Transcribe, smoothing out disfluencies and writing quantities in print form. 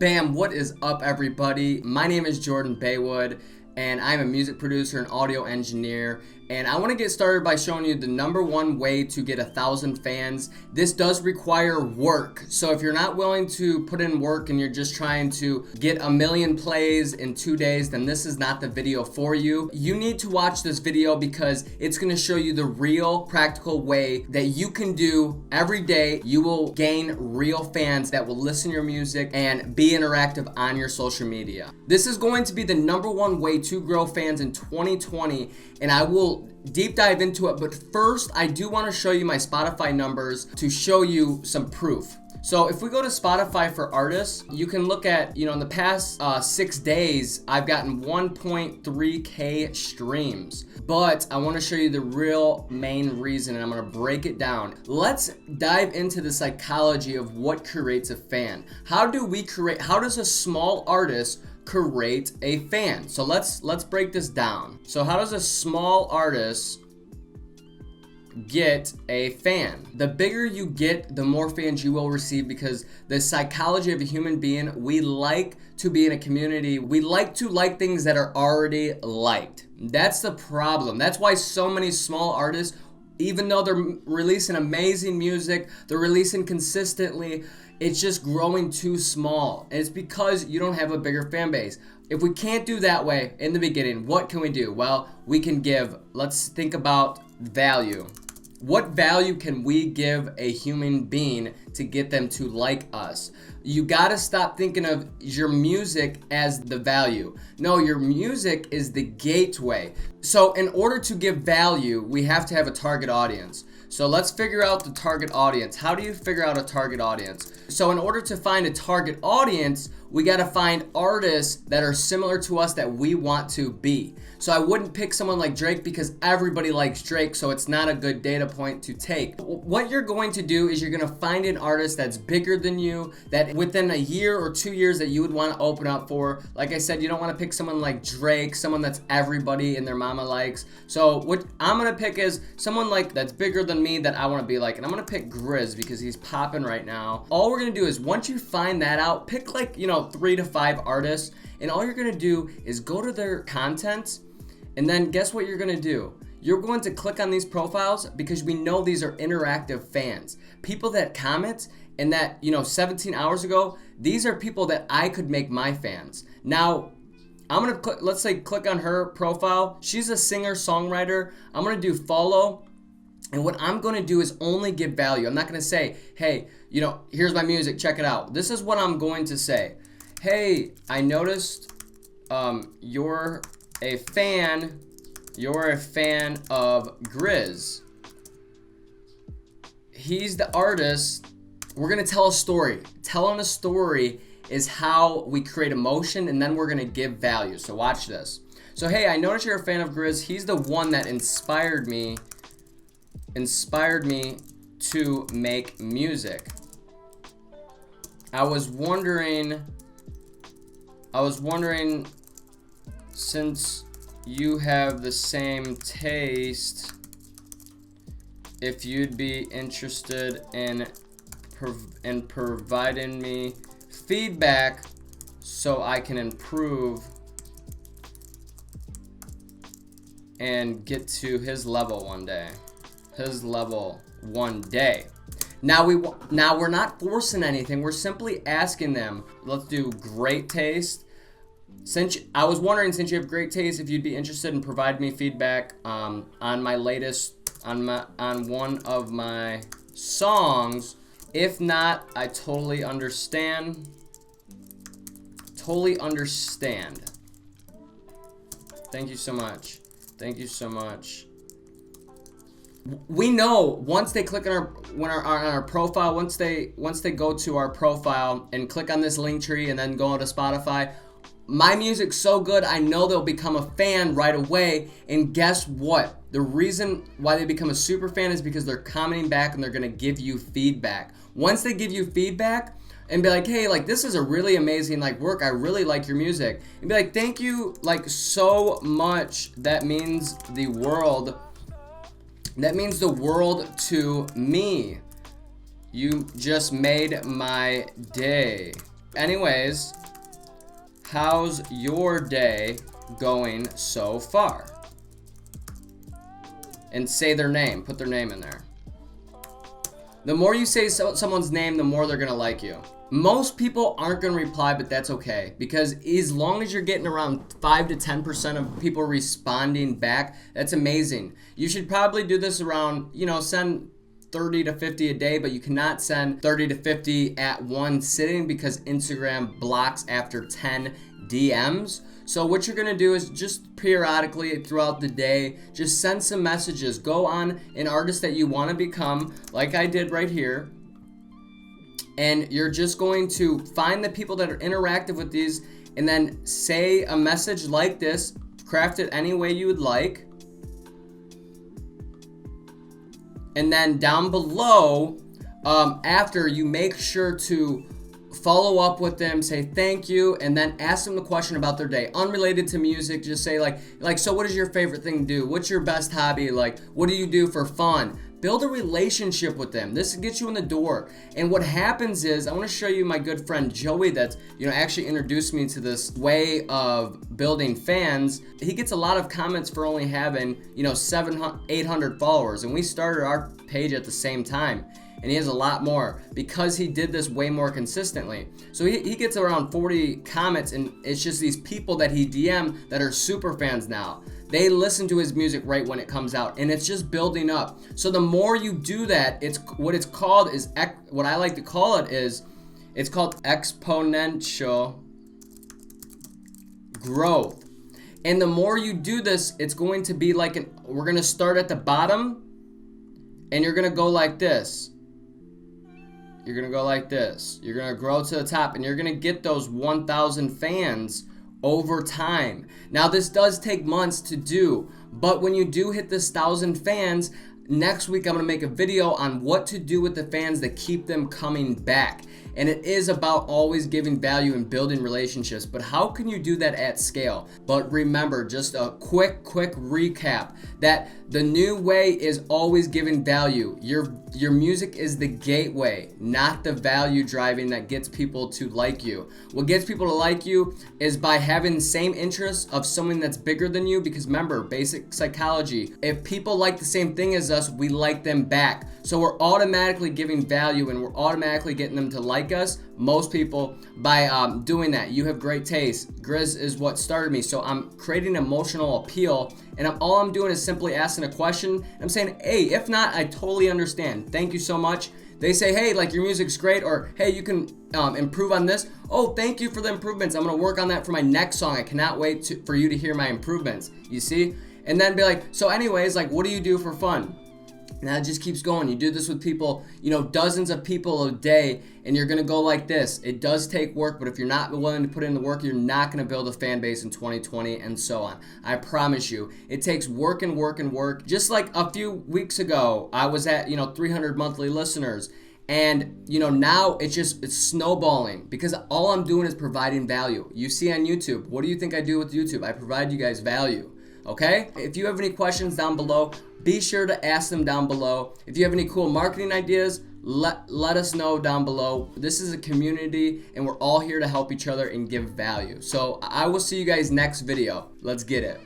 Bam, what is up everybody? My name is Jordan Baywood and I'm a music producer and audio engineer, and I want to get started by showing you the #1 way to get 1,000 fans. This does require work, so if you're not willing to put in work and you're just trying to get 1,000,000 plays in 2 days, then this is not the video for you. You need to watch this video because it's going to show you the real practical way that you can do every day. You will gain real fans that will listen to your music and be interactive on your social media. This is going to be the #1 way to grow fans in 2020, and I will deep dive into it. But first, I do want to show you my Spotify numbers to show you some proof. So if we go to Spotify for artists, you can look at, in the past 6 days, I've gotten 1.3K streams. But I want to show you the real main reason, and I'm going to break it down. Let's dive into the psychology of what creates a fan. How does a small artist create a fan? So let's break this down. So how does a small artist get a fan? The bigger you get, the more fans you will receive, because the psychology of a human being, we like to be in a community. We like to like things that are already liked. That's the problem. That's why so many small artists, even though they're releasing amazing music, they're releasing consistently, it's just growing too small. And it's because you don't have a bigger fan base. If we can't do that way in the beginning, what can we do? Well, we can let's think about value. What value can we give a human being to get them to like us? You gotta stop thinking of your music as the value. No, your music is the gateway. So in order to give value, we have to have a target audience. So let's figure out the target audience. How do you figure out a target audience? So in order to find a target audience, we gotta find artists that are similar to us that we want to be. So I wouldn't pick someone like Drake because everybody likes Drake, so it's not a good data point to take. What you're going to do is you're gonna find an artist that's bigger than you, that within a year or 2 years that you would want to open up for. Like I said, you don't want to pick someone like Drake, someone that's everybody and their mama likes. So what I'm gonna pick is someone that's bigger than me that I want to be like, and I'm gonna pick Grizz because he's popping right now. All we're gonna do is once you find that out, pick 3 to 5 artists, and all you're gonna do is go to their content, and then guess what you're gonna do? You're going to click on these profiles because we know these are interactive fans. People that comment and that, 17 hours ago, these are people that I could make my fans. Now, I'm gonna click on her profile. She's a singer-songwriter. I'm gonna do follow. And what I'm going to do is only give value. I'm not going to say, hey, here's my music, check it out. This is what I'm going to say. Hey, I noticed you're a fan of Grizz. He's the artist. We're going to tell a story. Telling a story is how we create emotion, and then we're going to give value. So watch this. So hey, I noticed you're a fan of Grizz. He's the one that inspired me to make music. I was wondering, since you have the same taste, if you'd be interested in providing me feedback so I can improve and get to his level one day. Now we're not forcing anything. We're simply asking them. Let's do great taste. I was wondering, since you have great taste, if you'd be interested in providing me feedback on one of my songs. If not, I totally understand. Thank you so much. We know once they click on our profile, once they go to our profile and click on this link tree and then go to Spotify, my music's so good, I know they'll become a fan right away. And guess what? The reason why they become a super fan is because they're commenting back and they're gonna give you feedback. Once they give you feedback and be like, hey, this is a really amazing work, I really like your music, and be like, thank you so much, that means the world to me. You just made my day. Anyways, how's your day going so far? And say their name. Put their name in there. The more you say someone's name, the more they're going to like you. Most people aren't going to reply, but that's okay. Because as long as you're getting around 5 to 10% of people responding back, that's amazing. You should probably do this around, send 30 to 50 a day, but you cannot send 30 to 50 at one sitting because Instagram blocks after 10 DMs. So what you're gonna do is just periodically throughout the day, just send some messages. Go on an artist that you wanna become, like I did right here. And you're just going to find the people that are interactive with these and then say a message like this, craft it any way you would like. And then down below, after, you make sure to follow up with them, say thank you, and then ask them the question about their day. Unrelated to music, just say like, so what is your favorite thing to do? What's your best hobby? Like, what do you do for fun? Build a relationship with them. This gets you in the door. And what happens is, I want to show you my good friend Joey that's, actually introduced me to this way of building fans. He gets a lot of comments for only having, 700, 800 followers. And we started our page at the same time. And he has a lot more because he did this way more consistently. So he gets around 40 comments, and it's just these people that he DM that are super fans now. They listen to his music right when it comes out, and it's just building up. So the more you do that, it's what I like to call it is, it's called exponential growth. And the more you do this, it's going to be like we're gonna start at the bottom, and you're gonna go like this. You're gonna go like this. You're gonna grow to the top, and you're gonna get those 1,000 fans over time. Now this does take months to do, but when you do hit this 1,000 fans, next week I'm gonna make a video on what to do with the fans that keep them coming back. And it is about always giving value and building relationships, but how can you do that at scale? But remember, just a quick recap, that the new way is always giving value. Your music is the gateway, not the value driving that gets people to like you. What gets people to like you is by having the same interests of someone that's bigger than you, because remember, basic psychology, if people like the same thing as us, we like them back. So we're automatically giving value, and we're automatically getting them to like us, most people, by doing that. You have great taste. Grizz is what started me. So I'm creating emotional appeal, and all I'm doing is simply asking a question. And I'm saying, hey, if not, I totally understand. Thank you so much. They say, hey, like, your music's great, or hey, you can improve on this. Oh, thank you for the improvements. I'm gonna work on that for my next song. I cannot wait for you to hear my improvements. You see? And then be like, so anyways, like, what do you do for fun? And that just keeps going. You do this with people, dozens of people a day, and you're gonna go like this. It does take work, but if you're not willing to put in the work, you're not gonna build a fan base in 2020 and so on. I promise you. It takes work and work and work. Just like a few weeks ago, I was at, 300 monthly listeners. And, now it's snowballing because all I'm doing is providing value. You see on YouTube, what do you think I do with YouTube? I provide you guys value. Okay? If you have any questions down below, be sure to ask them down below. If you have any cool marketing ideas, let us know down below. This is a community, and we're all here to help each other and give value. So I will see you guys next video. Let's get it.